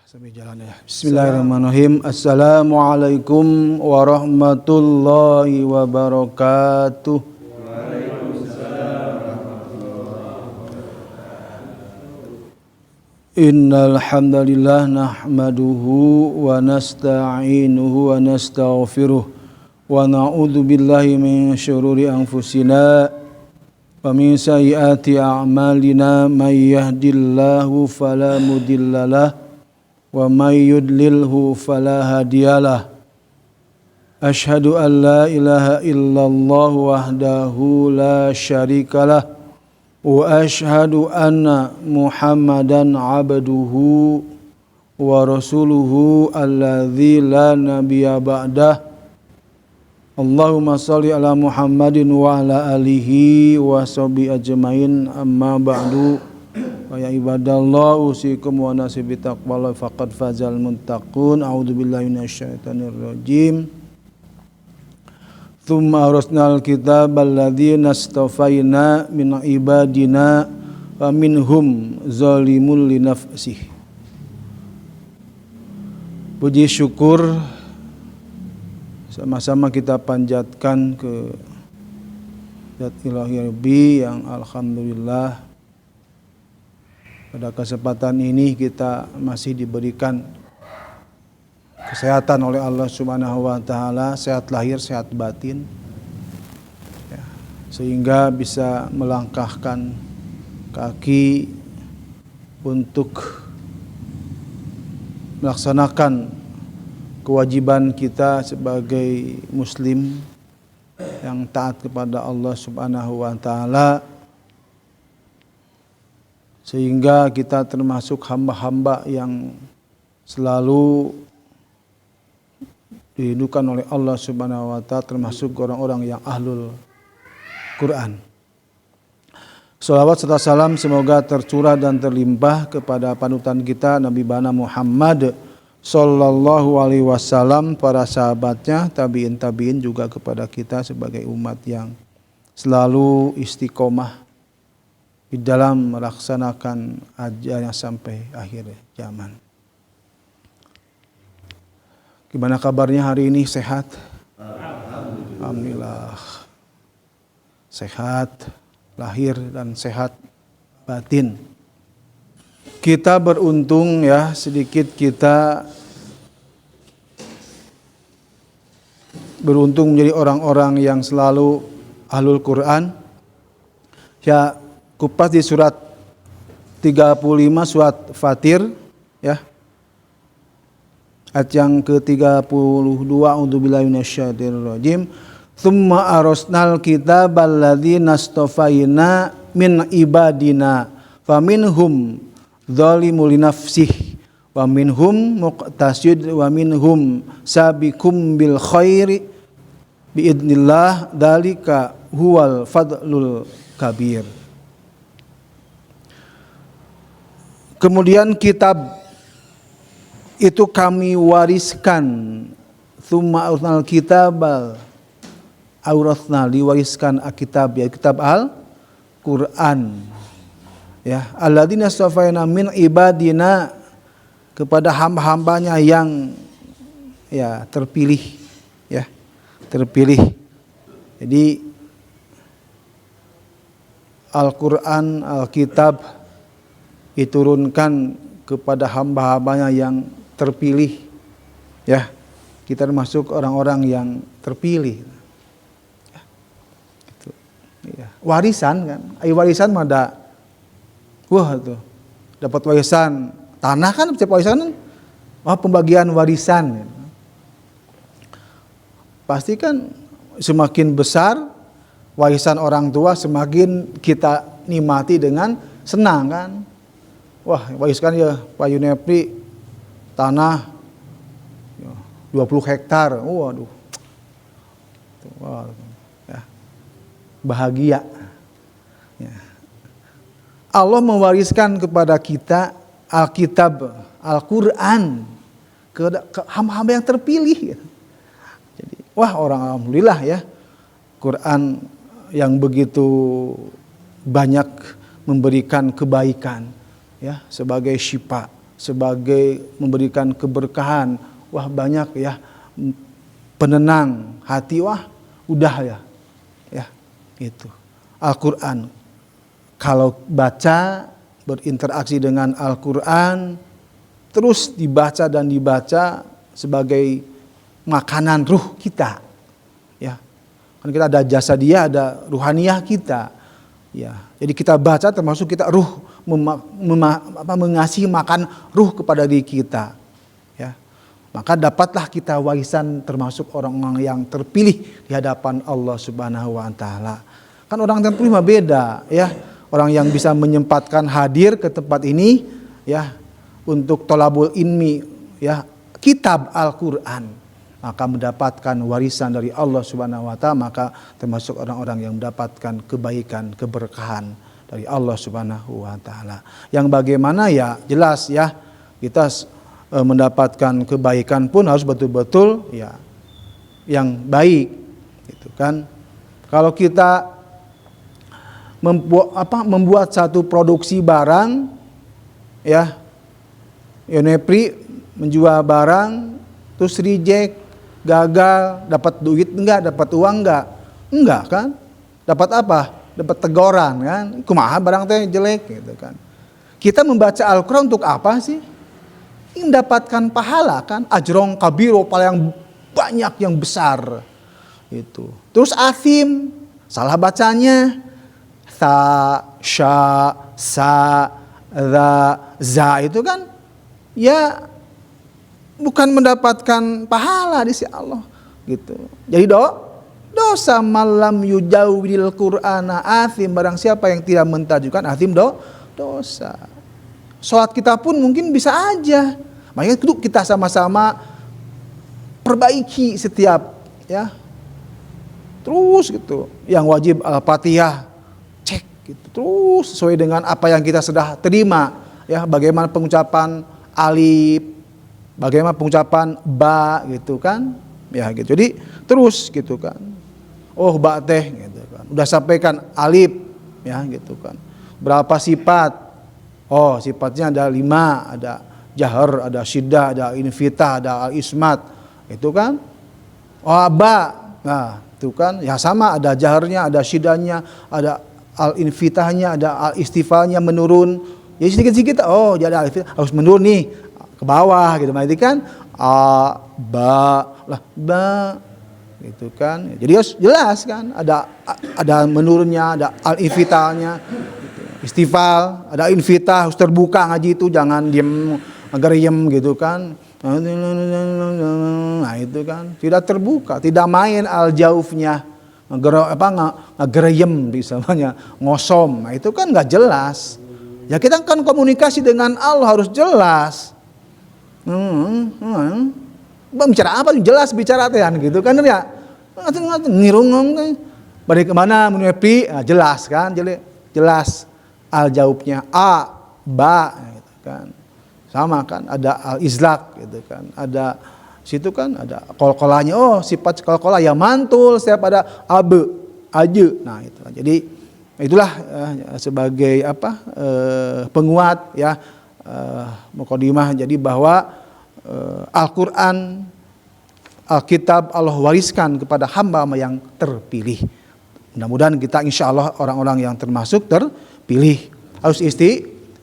Sambil jalan ya. Bismillahirrahmanirrahim. Assalamualaikum warahmatullahi wabarakatuh. Innal hamdalillah nahmaduhu wa nasta'inuhu wa nastaghfiruh wa na'udzu billahi min syururi anfusina wa min sayyiati a'malina may yahdihillahu fala mudhillalah wa may yudlilhu fala hadiyalah. Asyhadu an la ilaha illallah wahdahu la syarikalah wa asyhadu anna Muhammadan abduhu wa rasuluhu alladzi la nabiyya ba'dah. Allahumma shalli ala Muhammadin wa ala alihi wa sahbihi ajmain, amma ba'du. Wa ya ibadallah usikum wa nafsi bi taqwallah faqad fazal muttaqun. A'udzubillahi minasyaitonir rajim. Tsumma arsalnal kitaba alladzina astafaina min ibadina wa minhum zalimun li nafsihi. Puji syukur sama-sama kita panjatkan ke Zat Ilahi Rabbi yang alhamdulillah pada kesempatan ini kita masih diberikan kesehatan oleh Allah Subhanahu wa taala, sehat lahir, sehat batin. Ya, sehingga bisa melangkahkan kaki untuk melaksanakan kewajiban kita sebagai muslim yang taat kepada Allah Subhanahu wa taala, sehingga kita termasuk hamba-hamba yang selalu dirindukan oleh Allah Subhanahu wa taala, termasuk orang-orang yang ahlul Quran. Shalawat serta salam semoga tercurah dan terlimpah kepada panutan kita Nabi Bana Muhammad sallallahu alaihi wasallam, para sahabatnya, tabi'in juga kepada kita sebagai umat yang selalu istiqomah di dalam melaksanakan ajarannya sampai akhir zaman. Gimana kabarnya hari ini? Sehat? Alhamdulillah. Sehat lahir dan sehat batin. Kita beruntung ya, sedikit kita beruntung menjadi orang-orang yang selalu ahlul Quran. Ya, kupas di surat 35 surat Fatir ya. Ayat yang ke-32, a'udzubillahi minasyaitonir rajim. Tsumma arsalnal kitabal ladzina astafaina min ibadina faminhum zalimun li nafsihi wa minhum muqtasid wa minhum sabiqum bil khairi biidznillah dzalika huwal fadlul kabir. Kemudian kitab itu kami wariskan, tsumma aurasnal kitabal, aurasna diwariskan alkitab, ya kitab Al-Quran ya, alladzina astafaina min ibadina, kepada hamba-hambanya yang ya terpilih ya, terpilih. Jadi Al-Quran, Alkitab diturunkan kepada hamba-hambanya yang terpilih ya, kita termasuk orang-orang yang terpilih ya. Itu, ya. Warisan kan, warisan mada, wah tuh dapat warisan tanah kan, setiap warisan kan, wah pembagian warisan ya. Pasti kan semakin besar warisan orang tua semakin kita nikmati dengan senang kan. Wah, wariskan ya Pak Yunepri tanah 20 hektar. Waduh. Wah, ya. Bahagia. Ya. Allah mewariskan kepada kita Alkitab, Al-Quran ke hamba-hamba yang terpilih. Jadi, wah, orang alhamdulillah ya. Quran yang begitu banyak memberikan kebaikan ya, sebagai syifa sebagai memberikan keberkahan. Wah banyak ya penenang hati, wah udah ya. Ya, itu. Al-Qur'an. Kalau baca, berinteraksi dengan Al-Qur'an, terus dibaca dan dibaca sebagai makanan ruh kita. Ya. Kan kita ada jasadiah, ada ruhaniyah kita. Ya. Jadi kita baca termasuk kita ruh mengasihi makan ruh kepada diri kita. Ya. Maka dapatlah kita warisan termasuk orang-orang yang terpilih di hadapan Allah Subhanahu wa taala. Kan orang terpilih mah beda, ya. Orang yang bisa menyempatkan hadir ke tempat ini, ya, untuk tolabul ilmi, ya, kitab Al-Qur'an, maka mendapatkan warisan dari Allah Subhanahu wa taala, maka termasuk orang-orang yang mendapatkan kebaikan, keberkahan dari Allah Subhanahu wa taala. Yang bagaimana ya jelas ya, kita mendapatkan kebaikan pun harus betul-betul ya yang baik, gitu kan. Kalau kita membuat satu produksi barang, ya, Yonepri menjual barang terus reject, gagal, dapat duit enggak, dapat uang enggak kan, dapat apa, dapat teguran kan, kumaha barang teh jelek, gitu kan. Kita membaca Al-Quran untuk apa sih? Mendapatkan pahala kan, ajrong kabiro, pahala yang banyak, yang besar itu. Terus afim, salah bacanya tha, sya, sa, za itu kan ya bukan mendapatkan pahala di sisi Allah gitu. Jadi dosa malam yujawwidil Qur'ana athim, barang siapa yang tidak mentajwidkan athim dosa. Salat kita pun mungkin bisa aja. Makanya itu kita sama-sama perbaiki setiap ya. Terus gitu. Yang wajib Al-Fatihah cek gitu. Terus sesuai dengan apa yang kita sudah terima, ya, bagaimana pengucapan alif, bagaimana pengucapan ba gitu kan. Ya gitu. Jadi terus gitu kan. Oh, ba teh gitu kan. Udah sampaikan alif ya gitu kan. Berapa sifat? Oh, sifatnya ada 5, ada jahar, ada syiddah, ada infitah, ada al-ismat. Itu kan. Oh, ba. Nah, itu kan ya sama, ada jaharnya, ada syiddahnya, ada al-infitahnya, ada al-istifalnya menurun. Jadi sedikit-sedikit, oh jadi al-infitah harus menurun nih ke bawah gitu. Berarti kan a, ba, lah ba gitu kan. Jadi harus jelas kan, ada menurunnya, ada al-infitahnya. Istifal, ada infitah, harus terbuka ngaji itu, jangan diem agar diem gitu kan. Nah itu kan tidak terbuka, tidak main al-jaufnya, ngegereyem misalnya, ngosom. Nah itu kan nggak jelas. Ya kita kan komunikasi dengan Allah harus jelas. Bicara apa jelas bicara teh gitu kan ya. Ngirung balik kemana menepi, nah, jelas kan, jelas al-jaufnya a, ba gitu kan. Sama kan, ada al-izlaq gitu kan. Ada situ kan ada qalqalahnya. Oh, sifat qalqalah ya mantul setiap ada abe, aje. Nah, itu. Jadi itulah sebagai penguat ya mukadimah, jadi bahwa Al-Qur'an, Alkitab Allah wariskan kepada hamba yang terpilih. Mudah-mudahan kita insyaallah orang-orang yang termasuk terpilih. Harus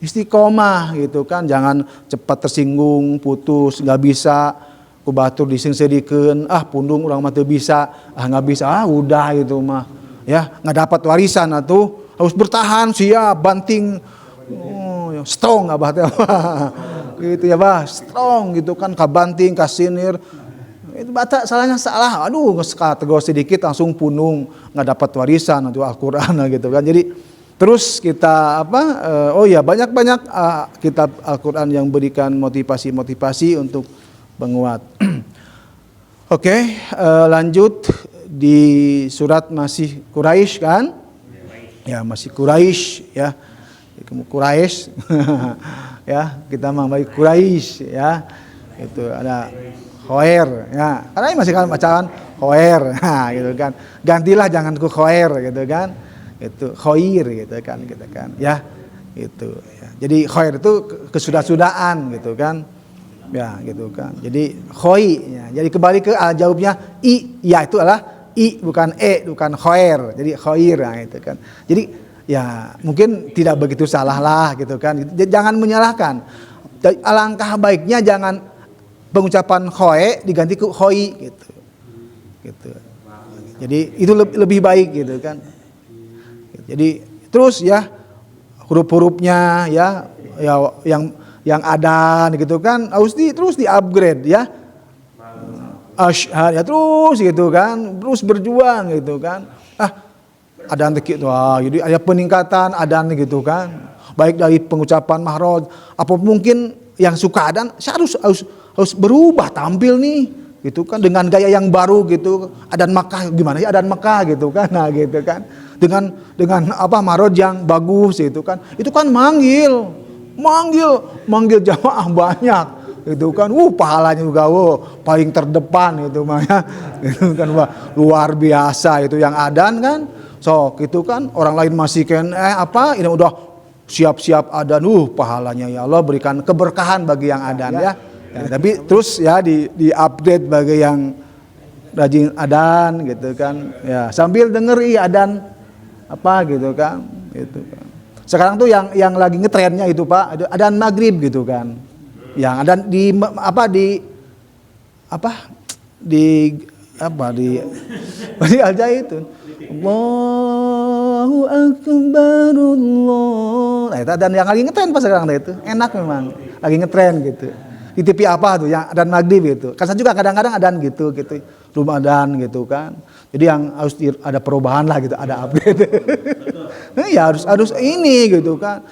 istiqomah gitu kan, jangan cepat tersinggung, putus, nggak bisa, ku batur disengsedikeun, pundung urang mah teu bisa, nggak bisa, udah gitu mah, ya nggak dapat warisan atuh, harus bertahan, siap, banting, strong abah teh, gitu ya bah, strong gitu kan, kabanting, kasinir, itu baca salahnya salah, aduh tegur sedikit langsung punung, nggak dapat warisan itu Al-Qur'an gitu kan. Jadi terus kita banyak-banyak kitab Al-Qur'an yang berikan motivasi untuk penguat. Oke, lanjut di surat masih Quraisy kan? Ya, masih Quraisy ya. Quraisy. Ya, kita mah baik Quraisy ya. Itu ada Khoer ya. Karena ini masih kan bacaan Khoer. Nah, gitu kan. Gantilah jangan ku Khoer gitu kan. Itu Khoir gitu kan ya. gitu ya. Jadi khair itu kesudah-sudahan gitu kan. Ya, gitu kan. Jadi khoi ya. Jadi kembali ke jawabnya i, ya itu adalah i bukan bukan khair. Jadi khair nah, itu kan. Jadi ya mungkin tidak begitu salah lah gitu kan. Jangan menyalahkan. Alangkah baiknya jangan pengucapan khoe diganti ke khoi gitu. Gitu. Jadi itu lebih baik gitu kan. Jadi terus ya huruf-hurufnya ya yang ada gitu kan harus terus di-upgrade ya. Asyhad ya terus gitu kan, terus berjuang gitu kan. Adzan gitu. Jadi ada peningkatan adzan gitu kan. Baik dari pengucapan mahraj, apa mungkin yang suka adzan harus berubah tampil nih gitu kan dengan gaya yang baru gitu. Adzan Makkah gimana sih adzan Makkah gitu kan. Nah gitu kan. Dengan apa mahraj yang bagus gitu kan. Itu kan manggil jamaah banyak gitu kan. Pahalanya juga paling terdepan itu mah ya. Gitu kan luar biasa itu yang adzan kan. Gitu kan orang lain masih ini udah siap-siap adzan pahalanya ya Allah berikan keberkahan bagi yang adzan ya. Tapi terus ya di-update bagi yang rajin adzan gitu kan. Ya, sambil denger adzan apa gitu kan. Gitu kan. Sekarang tuh yang lagi ngetrennya itu Pak, adzan maghrib gitu kan. Yang adzan di aja itu. Allahu Akbar Allah. Nah, itu adzan yang lagi ngetren pas sekarang itu. Enak memang. Lagi ngetren gitu. Di TV apa tuh yang adzan maghrib gitu. Kan saya juga kadang-kadang adzan gitu. Rumah adzan gitu kan. Jadi yang harus ada perubahan lah gitu, ada update. Nah, ya harus ini gitu kan.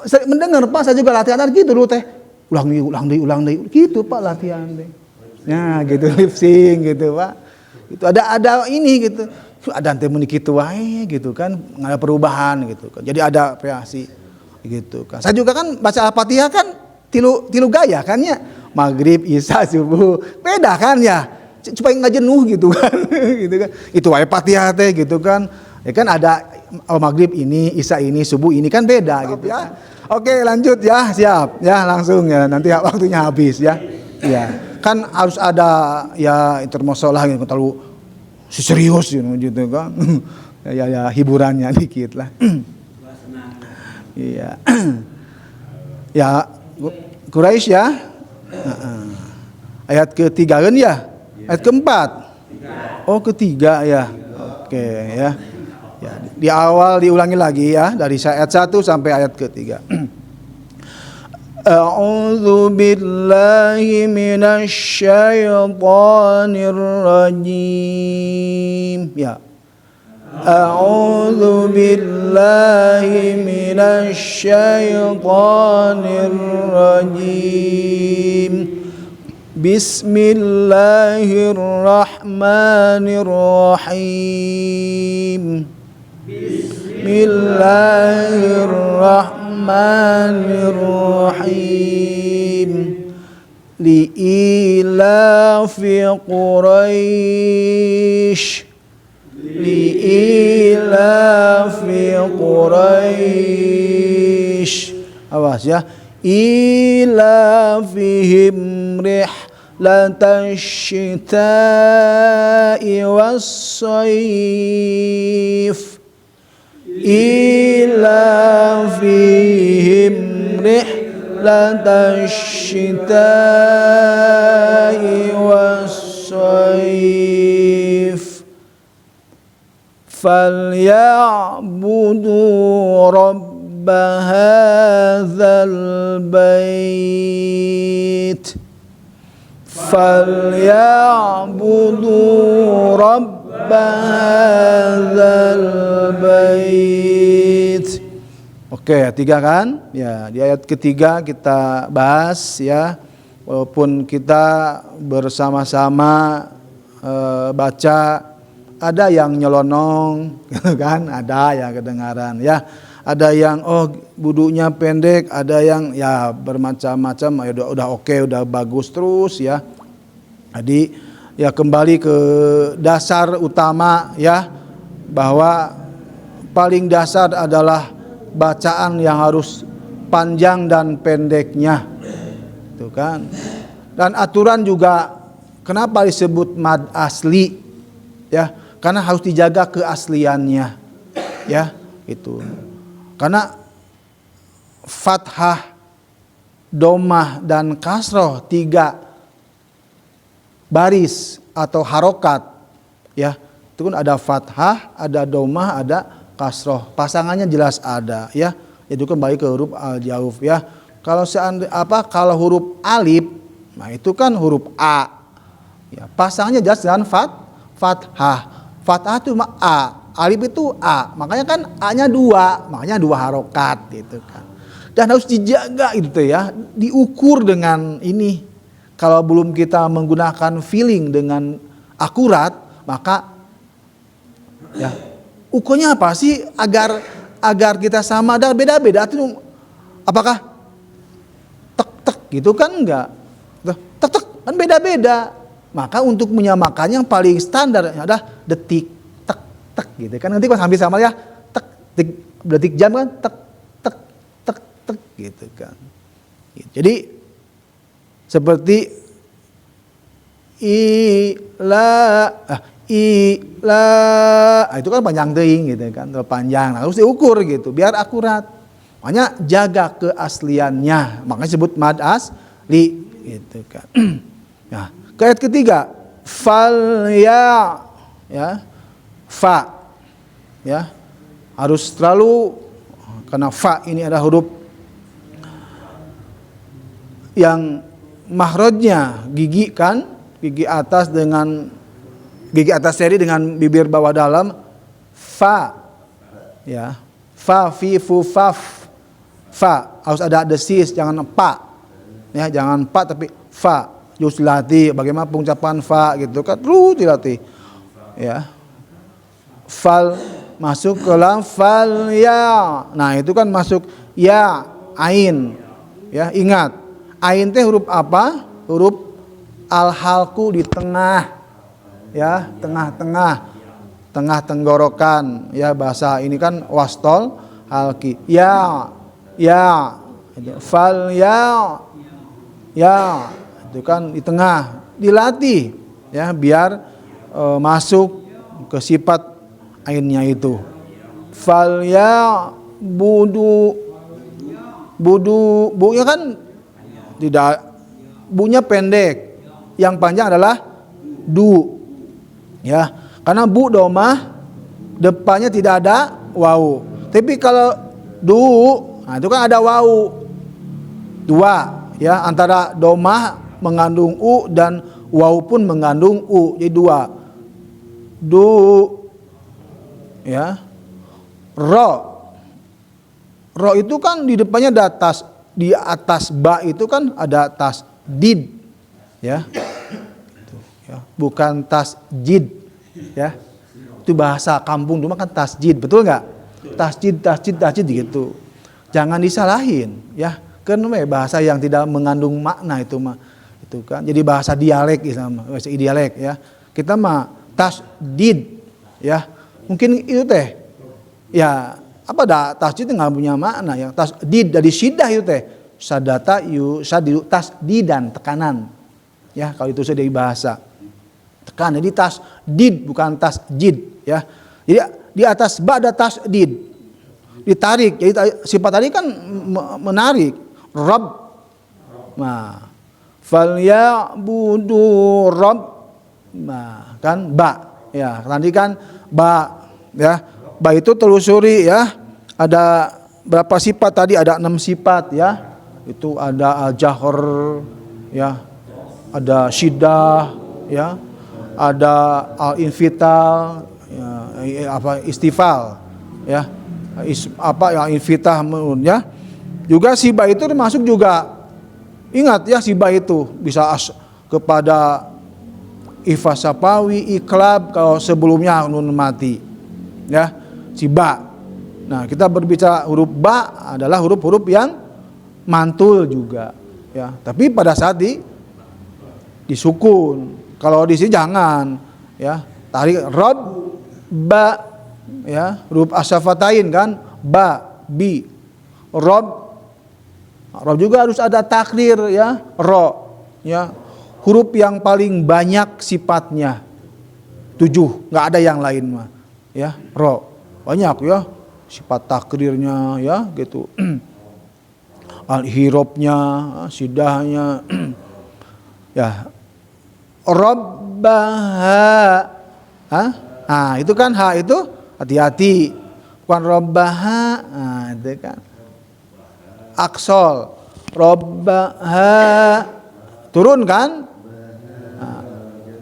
Saya mendengar Pak, saya juga latihan gitu dulu teh. Ulang deh. Gitu Pak latihan deh. Nah, gitu lip sync gitu Pak. Itu ada ini gitu. Ada teh meni kitu wae gitu kan, enggak ada perubahan gitu kan. Jadi ada variasi gitu kan. Saya juga kan baca Al-Fatihah kan tilu gaya kan ya. Maghrib, Isya, subuh. Beda kan ya. Supaya enggak jenuh gitu kan. Gitu kan. Itu wae Fatihah teh gitu kan. Ya kan ada Maghrib ini, Isya ini, subuh ini kan beda gitu ya. Oke, lanjut ya. Siap. Ya, langsung ya. Nanti waktunya habis ya. Ya. Kan harus ada ya intermusolah gitu terlalu serius gitu kan. ya hiburannya dikit lah. Iya. Ya Quraisy ya. Ayat ketiga kan ya? Ayat keempat. Oh ketiga ya. Oke ya. Ya di awal diulangi lagi ya dari ayat 1 sampai ayat ketiga. A'udzu billahi minasy syaithanir rajim. Ya. A'udzu billahi minasy syaithanir rajim. Bismillahirrahmanirrahim. Bismillahirrahmanirrahim. Li'ilafi Quraisy. Awas ya. Ilafihim rihlatash syita'i was-sayf. Ilafihim rihlatash syita'i was-sayf. Falyabudu rabba hadzal bait. Falyabudu rabba hadzal bait. Oke, 3 kan? Ya, di ayat ketiga kita bahas ya. Walaupun kita bersama-sama baca, ada yang nyelonong kan, ada yang kedengaran ya. Ada yang budunya pendek, ada yang ya bermacam-macam, ya udah oke, udah bagus terus ya. Jadi ya kembali ke dasar utama ya, bahwa paling dasar adalah bacaan yang harus panjang dan pendeknya. Itu kan. Dan aturan juga kenapa disebut mad asli? Ya, karena harus dijaga keasliannya. Ya, itu. Karena fathah, domah dan kasroh 3 baris atau harokat, ya itu kan ada fathah, ada domah, ada kasroh. Pasangannya jelas ada, ya. Itu kembali ke huruf al-jauf, ya. Kalau kalau huruf alif, nah itu kan huruf a, ya. Pasangannya jelas dengan fathah. Fathah itu a, alif itu a, makanya kan a-nya 2, makanya 2 harokat, gitu kan. Dan harus dijaga gitu ya, diukur dengan ini. Kalau belum kita menggunakan feeling dengan akurat, maka ya ukurnya apa sih agar kita sama? Dan beda-beda itu apakah tek gitu kan enggak? Tek kan beda-beda. Maka untuk menyamakan yang paling standar adalah detik tek gitu kan. Nanti pas hampir sama ya detik jam kan tek gitu kan. Jadi seperti itu kan panjang teuing gitu kan, panjang. Harus diukur gitu biar akurat. Makanya jaga keasliannya. Makanya disebut mad asli gitu kan. Nah, ayat ketiga, fal ya fa ya. Harus selalu, karena fa ini ada huruf yang mahrojnya gigi kan, gigi atas seri dengan bibir bawah dalam, fa ya, fa fi fu faf, fa harus ada desis, jangan pa ya, jangan pa tapi fa. Terus dilatih bagaimana pengucapan fa gitu kan, terus dilatih ya. Fal masuk ke dalam fal ya, nah itu kan masuk ya, ain ya, ingat ain teh huruf apa? Huruf al-halku di tengah, ya, tengah tenggorokan, ya, bahasa ini kan wastol halki, ya, fal ya, itu kan di tengah, dilatih, ya, biar masuk ke sifat ainnya itu. Fal ya bunya kan tidak, bunya pendek, yang panjang adalah du, ya, karena bu domah depannya tidak ada wawu. Tapi kalau du, nah itu kan ada wawu 2, ya, antara domah mengandung u dan wawu pun mengandung u, jadi 2. Du, ya, ro itu kan di depannya ada di atas ba itu kan ada tasdid, ya, bukan tasjid, ya, itu bahasa kampung cuma kan tasjid, betul nggak? Tasjid gitu, jangan disalahin, ya, kan bahasa yang tidak mengandung makna itu mah, itu kan jadi bahasa dialek, bahasa dialek, ya, kita mah tasdid, ya, mungkin itu teh, ya. Apa dah tasdid nggak punya makna ya, tasdid dari syiddah itu teh, sadata yu sadidu, tasdidan tekanan, ya, kalau itu sudah bahasa tekan, jadi tasdid bukan tasjid, ya, jadi di atas ba ada tasdid, ditarik, jadi sifat tadi kan menarik, Rabb, nah, falyabudu Rabb, nah, kan ba, ya, nanti kan ba, ya, ba itu telusuri, ya. Ada berapa sifat tadi? Ada 6 sifat, ya. Itu ada al-jahr, ya. Ada syiddah, ya. Ada al-infital, ya, istifal, ya. Infitah, ya. Juga si ba itu termasuk juga, ingat ya, si ba itu bisa kepada ifas sapawi, iklab kalau sebelumnya nun mati, ya, si ba. Nah, kita berbicara huruf ba adalah huruf-huruf yang mantul juga, ya. Tapi pada saat disukun. Kalau di sini jangan, ya. Tarik rob ba, ya, huruf asyafatain kan, ba bi. Rob Ro juga harus ada takdir ya, ro ya. Huruf yang paling banyak sifatnya 7, nggak ada yang lain mah. Ya, ro. Banyak ya sifat takdirnya ya gitu. Al-hirobnya, sidahnya. Ya. Rabbaha. Nah, itu kan ha itu hati-hati. Bukan rabbaha. Nah, itu kan. Aksol. Rabbaha. Turun kan? Nah,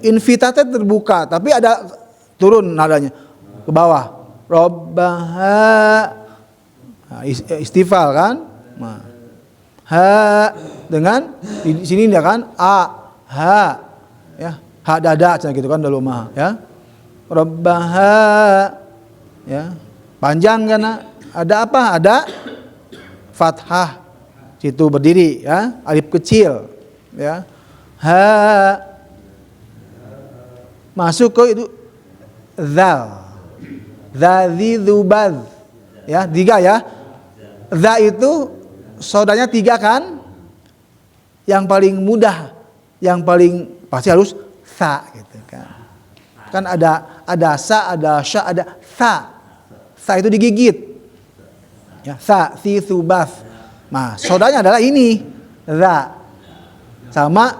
invitatnya terbuka, tapi ada turun nadanya ke bawah. Rabbaha. Nah, istifal kan? Nah. Ha dengan di sini dia kan ha ya, ha dada gitu kan dulu mah ya. Rabbaha ya. Panjang kan? Ada apa? Ada fathah. Situ berdiri ya, alif kecil ya. Ha masuk ke itu zal. Dzadzubaz ya, 3 ya. Za itu sodanya 3 kan? Yang paling mudah, yang paling pasti harus sa gitu kan. Kan ada sa, ada sya, ada sa. Sa itu digigit. Ya, sa, si, su, bas. Nah, sodanya adalah ini, za. Sama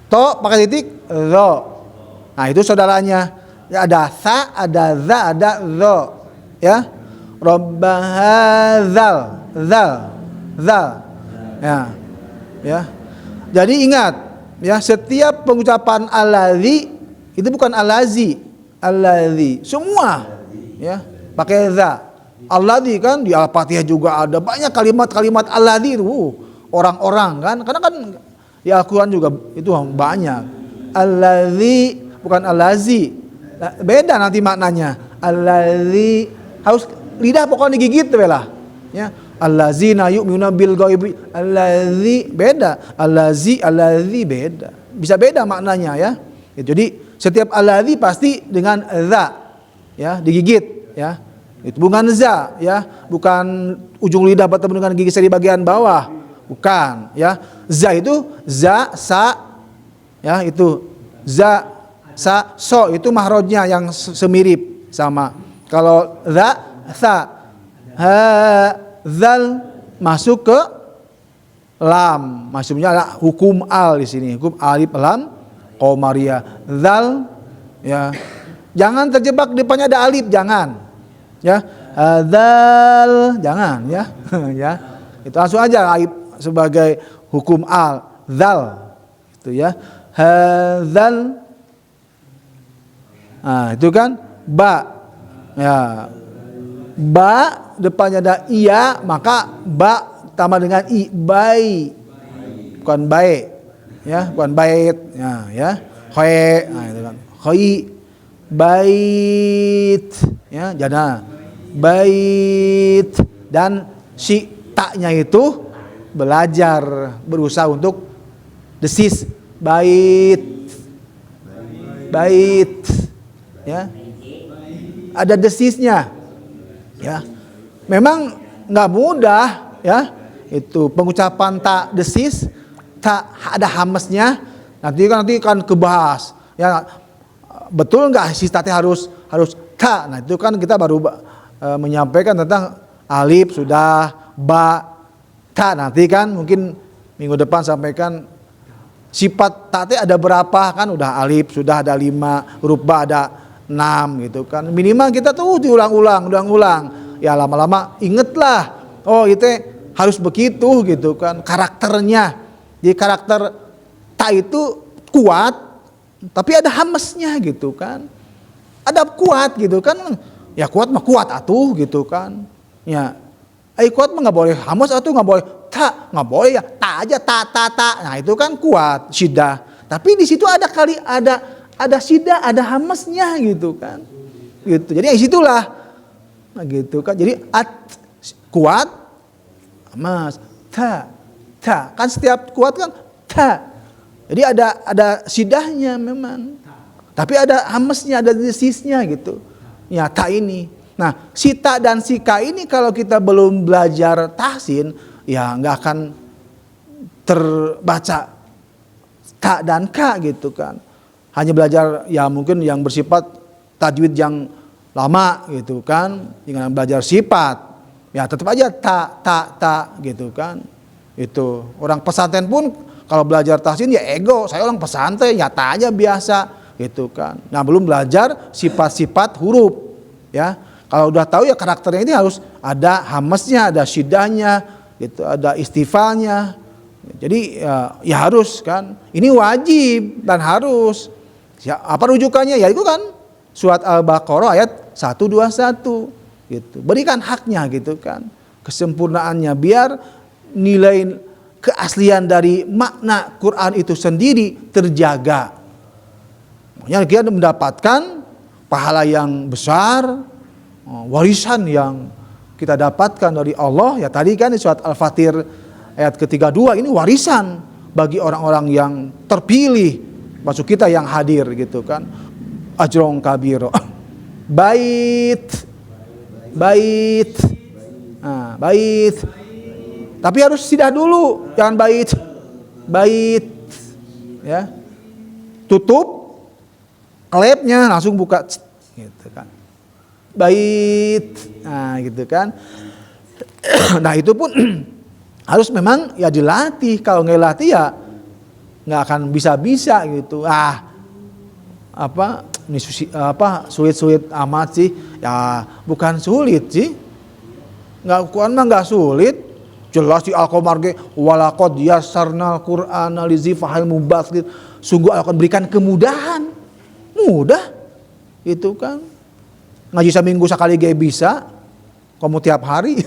to pakai titik, zo. Nah, itu saudaranya. Ya, ada sa, ada za, ada zo. Ya. Rabbahadzal, zal. Ya. Ya. Jadi ingat, ya, setiap pengucapan allazi itu bukan allazi, allazi. Semua ya, pakai za. Allazi kan di Al-Fatihah juga ada banyak kalimat-kalimat allazi itu. Orang-orang kan, karena kan di Al-Qur'an juga itu banyak. Allazi bukan allazi. Nah, beda nanti maknanya. Allazi harus lidah pokoknya digigit lah ya. Allazina yu'minuna bil ghaibi, allazi beda, allazi beda, bisa beda maknanya ya. Jadi setiap allazi pasti dengan za ya, digigit ya. Itu bukan za ya, bukan ujung lidah bertemu dengan gigi di bagian bawah, bukan ya. Za itu za, sa ya, itu za, sa, so itu mahrojnya yang semirip sama. Kalau za, sa, ha, zal masuk ke lam, maksudnya ada hukum al di sini, hukum alif lam qamariyah. Zal ya, jangan terjebak depannya ada alif, jangan ya. Zal jangan ya. Ya, itu langsung aja alif sebagai hukum al, zal itu ya. Hazal, nah itu kan ba ya. Ba depannya ada iya, maka ba tambah dengan i, bai, bukan baik ya, bukan bait ya, khoe, nah itu kan khoi, bait ya, jana bait. Dan si taknya itu belajar, berusaha untuk desis, bait ya, ada desisnya ya. Memang nggak mudah ya, itu pengucapan tak desis, tak ada hamesnya. Nanti kan kebahas ya, betul nggak si tati harus ta. Nah itu kan kita baru menyampaikan tentang alif sudah, ba, ta. Nanti kan mungkin minggu depan sampaikan sifat tati ada berapa, kan udah alif sudah ada 5, huruf ba ada 6 gitu kan. Minimal kita tuh diulang-ulang ya, lama-lama ingetlah, oh itu harus begitu gitu kan karakternya. Jadi karakter ta itu kuat tapi ada hamesnya gitu kan, ada kuat gitu kan. Ya kuat mah kuat atuh gitu kan ya. Kuat mah nggak boleh hames atuh, nggak boleh ta, nggak boleh ya ta aja, ta. Nah itu kan kuat syiddah, tapi di situ ada syiddah, ada hamesnya gitu kan gitu. Jadi disitulah nah, gitu kan. Jadi kuat hames, ta kan setiap kuat kan ta. Jadi ada syiddahnya memang, tapi ada hamesnya, ada desisnya gitu ya, ta ini. Nah si ta dan si ka ini kalau kita belum belajar tahsin ya nggak akan terbaca ka dan ka gitu kan. Hanya belajar ya mungkin yang bersifat tajwid yang lama gitu kan, dengan belajar sifat ya tetap aja ta gitu kan. Itu orang pesantren pun kalau belajar tahsin ya ego, saya orang pesantren ya ta aja biasa gitu kan. Nah belum belajar sifat-sifat huruf ya. Kalau udah tahu ya karakternya ini harus ada hamesnya, ada syidahnya, gitu, ada istifalnya. Jadi ya harus kan. Ini wajib dan harus. Ya, apa rujukannya? Ya itu kan surat Al-Baqarah ayat 121 gitu. Berikan haknya gitu kan. Kesempurnaannya biar nilai keaslian dari makna Quran itu sendiri terjaga. Makanya kita mendapatkan pahala yang besar, warisan yang kita dapatkan dari Allah. Ya tadi kan di surat Al-Fatir ayat ke-32 ini warisan bagi orang-orang yang terpilih, maksud kita yang hadir gitu kan. Ajrong kabiro. Bait. Tapi harus sidah dulu, jangan bait. Ya. Tutup klepnya langsung buka gitu kan. Bait. Nah, gitu kan. Nah, itu pun harus memang ya dilatih. Kalau nggak latih ya nggak akan bisa gitu. Sulit amat sih. Ya bukan sulit sih. Quran mah nggak sulit. Jelas di Al-Qamar ge walaqad yassarnal Qur'ana lizifahil mubassir. Sungguh akan berikan kemudahan. Mudah. Itu kan. Ngaji seminggu sekali ge bisa. Kamu tiap hari.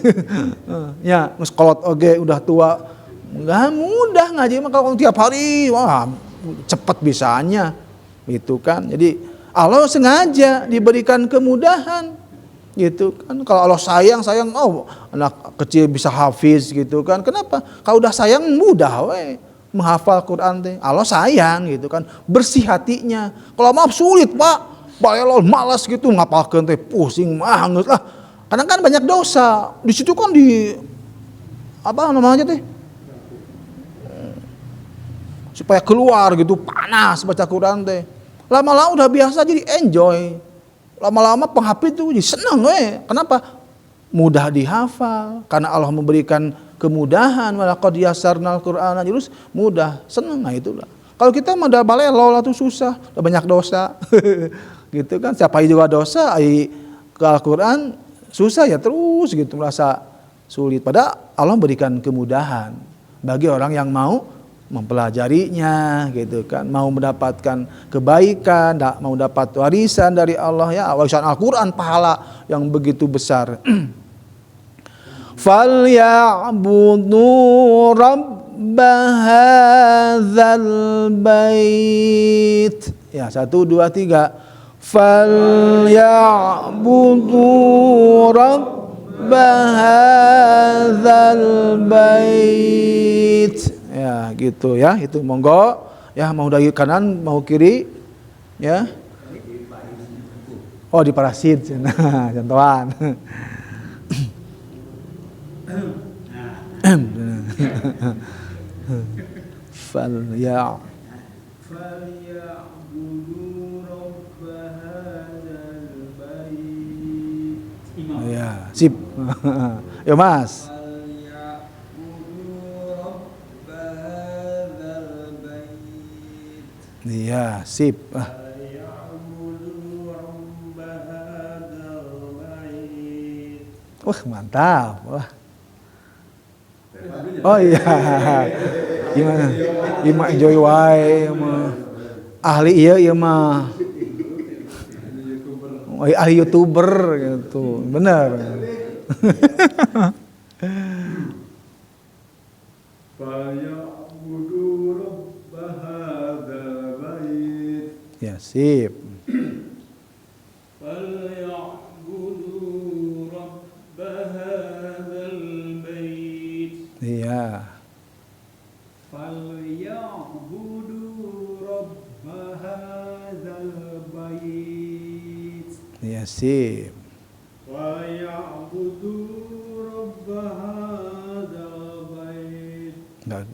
Ya, sekolot oge udah tua. Enggak mudah ngaji mah kalau tiap hari. Wah, cepet bisanya. Gitu kan. Jadi Allah sengaja diberikan kemudahan. Gitu kan. Kalau Allah sayang anak kecil bisa hafiz gitu kan. Kenapa? Kalau udah sayang mudah menghafal Quran teh. Allah sayang gitu kan. Bersih hatinya. Kalau maaf sulit, Pak. Balelol malas gitu ngapalkeun teh pusing banget lah. Karena kan banyak dosa. Di situ kan apa namanya teh? Supaya keluar gitu panas baca Quran teh. Lama-lama udah biasa jadi enjoy. Lama-lama penghafid tuh jadi seneng Kenapa? Mudah dihafal. Karena Allah memberikan kemudahan. Walaqad yassarnal Qur'ana terus mudah, seneng. Nah itulah. Kalau kita mah udah balelol tuh susah, udah banyak dosa. Gitu kan, siapa juga dosa ke Al-Quran susah ya terus gitu merasa sulit. Padahal Allah berikan kemudahan bagi orang yang mau mempelajarinya gitu kan, mau mendapatkan kebaikan, mau dapat warisan dari Allah ya, warisan Al-Quran pahala yang begitu besar. Falyabudu rabba hadzal bait. Ya 1 2 3. Falyabudu rabba hadzal bait. Ya gitu ya, itu monggo ya, mau dari kanan mau kiri ya. Oh di parasit. Nah, contohan. Ya, sip. Ya Mas. Iya, sip. Wah, mantap. Wah. Oh iya. Gimana? Ima enjoy wae ahli ieu mah. Ahli YouTuber gitu. Bener. Ya, sip. Iya. Ya, sip.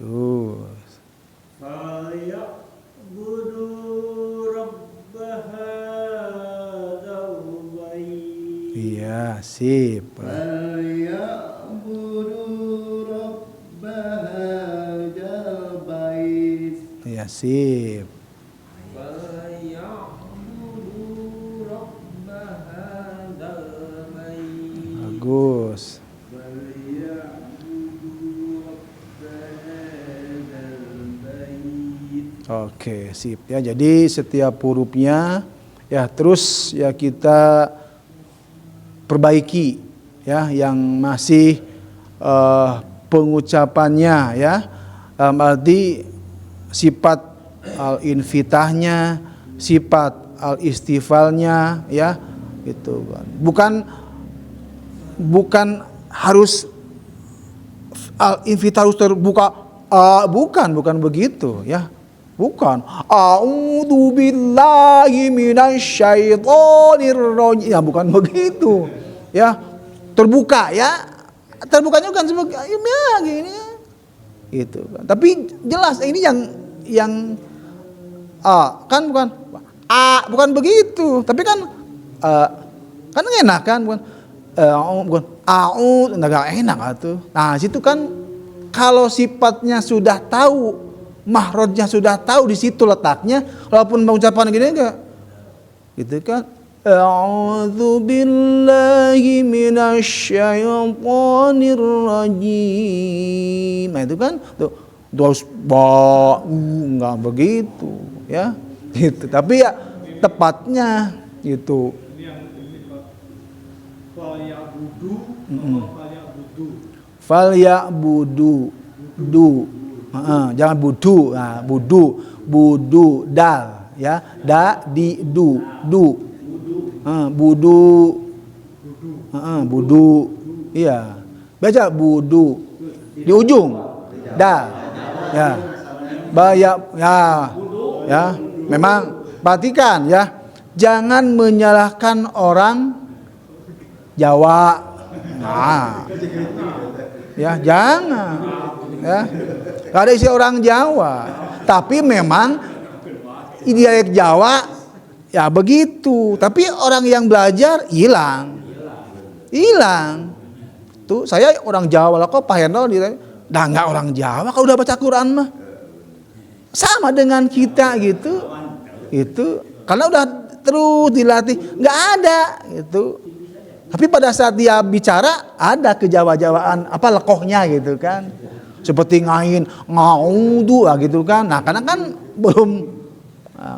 Terus falyabudu rabb hadzal bait. iya, sip. Falyabudu rabb hadzal bait. Iya, sip. Falyabudu rabb hadzal bait. Bagus. Oke, sip ya. Jadi setiap hurufnya ya terus ya kita perbaiki ya yang masih pengucapannya ya. Arti sifat al-infitahnya, sifat al-istifalnya ya gitu kan. Bukan harus al-infitah harus terbuka, bukan begitu ya. Bukan. A'udzu billahi minasyaitonir rajim. Ya bukan begitu. Ya. Terbuka ya. Terbukanya bukan sebagai ya gini. Gitu kan. Tapi jelas ini yang kan bukan bukan begitu. Tapi kan kan enak kan bukan enggak enak atuh. Nah, situ kan kalau sifatnya sudah tahu, mahrojnya sudah tahu, di situ letaknya. Walaupun mengucapkan gini enggak, gitu kan? A'udzu billahi minasyaitonir rajim. Nah itu kan tuh harus enggak begitu, ya. Gitu. Tapi ya tepatnya gitu. Ini yang falyabudu Falyabudu du. Jangan budu, nah, budu dal ya, di du budu iya, baca budu di ujung dal ya, ya memang perhatikan ya, jangan menyalahkan orang Jawa, nah ya jangan ya. Gak ada isi orang Jawa, tapi memang dialek Jawa ya begitu. Tapi orang yang belajar hilang. Tuh saya orang Jawa lah kok Pak Hendro dah nggak orang Jawa kalau udah baca Quran mah. Sama dengan kita gitu. Itu karena udah terus dilatih, nggak ada gitu. Tapi pada saat dia bicara ada kejawa-jawaan apa lekohnya gitu kan. Seperti ngaudu gitu kan. Nah, karena kan belum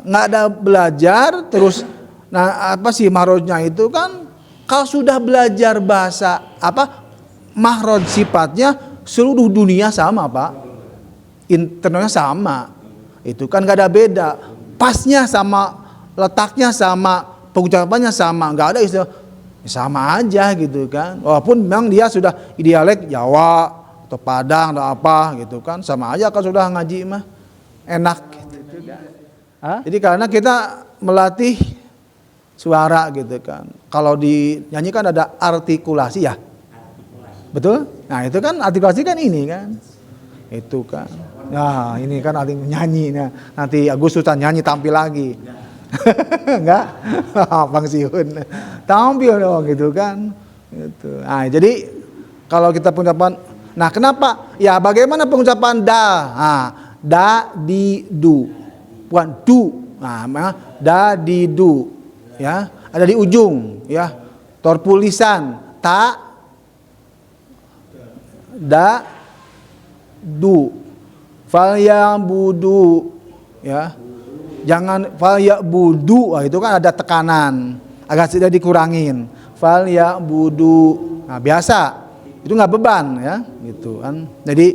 nggak ada belajar terus nah apa sih mahrojnya itu kan, kalau sudah belajar bahasa apa mahroj sifatnya seluruh dunia sama Pak, internalnya sama, itu kan nggak ada beda, pasnya sama, letaknya sama, pengucapannya sama, nggak ada istilah sama aja gitu kan. Walaupun memang dia sudah dialek Jawa atau Padang atau apa gitu kan, sama aja kalau sudah ngaji mah enak gitu kan. Jadi karena kita melatih suara gitu kan. Kalau dinyanyi kan ada artikulasi ya. Betul? Nah, itu kan artikulasi kan ini kan. Itu kan. Nah, ini kan arti nyanyi. Nah, nanti Agustusan nyanyi tampil lagi. Enggak? Bang Siun. Tampil dong gitu kan. Gitu. Nah, jadi kalau kita pengucapan, nah kenapa? Ya bagaimana pengucapan da? Nah, da di du. Bukan du. Nah, da di du. Ya, ada di ujung ya. Torpulisan ta da du. Falyabudu ya. Jangan falyabudu, itu kan ada tekanan, agak sedikit dikurangin. Falyabudu. Nah, biasa. Itu enggak beban ya, gitu kan. Jadi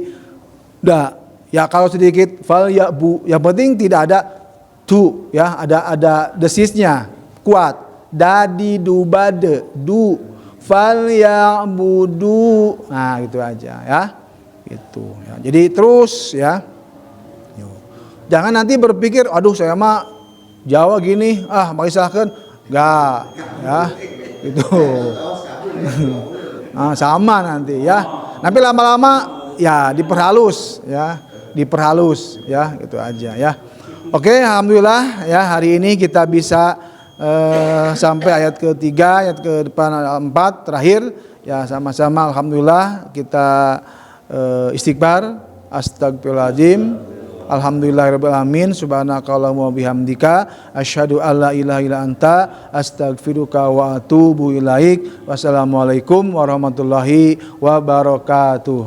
udah ya kalau sedikit falyabu, yang penting tidak ada tu ya, ada desisnya kuat. Dadi du bade du falyabudu. Nah, gitu aja ya. Gitu ya. Jadi terus ya. Jangan nanti berpikir, aduh saya mah Jawa gini, mengisahkan enggak ya. Gitu. Nah, sama nanti ya. Tapi lama-lama ya diperhalus ya. diperhalus ya, gitu aja ya. Oke, alhamdulillah ya hari ini kita bisa sampai ayat ketiga, ayat ke depan ayat 4 terakhir ya, sama-sama alhamdulillah kita istighfar, astagfirullahaladzim, alhamdulillahirabbil alamin, subhanakallahumma wa bihamdika, asyhadu alla ilaha illa anta, astaghfiruka wa atubu ilaik. Wassalamualaikum warahmatullahi wabarakatuh.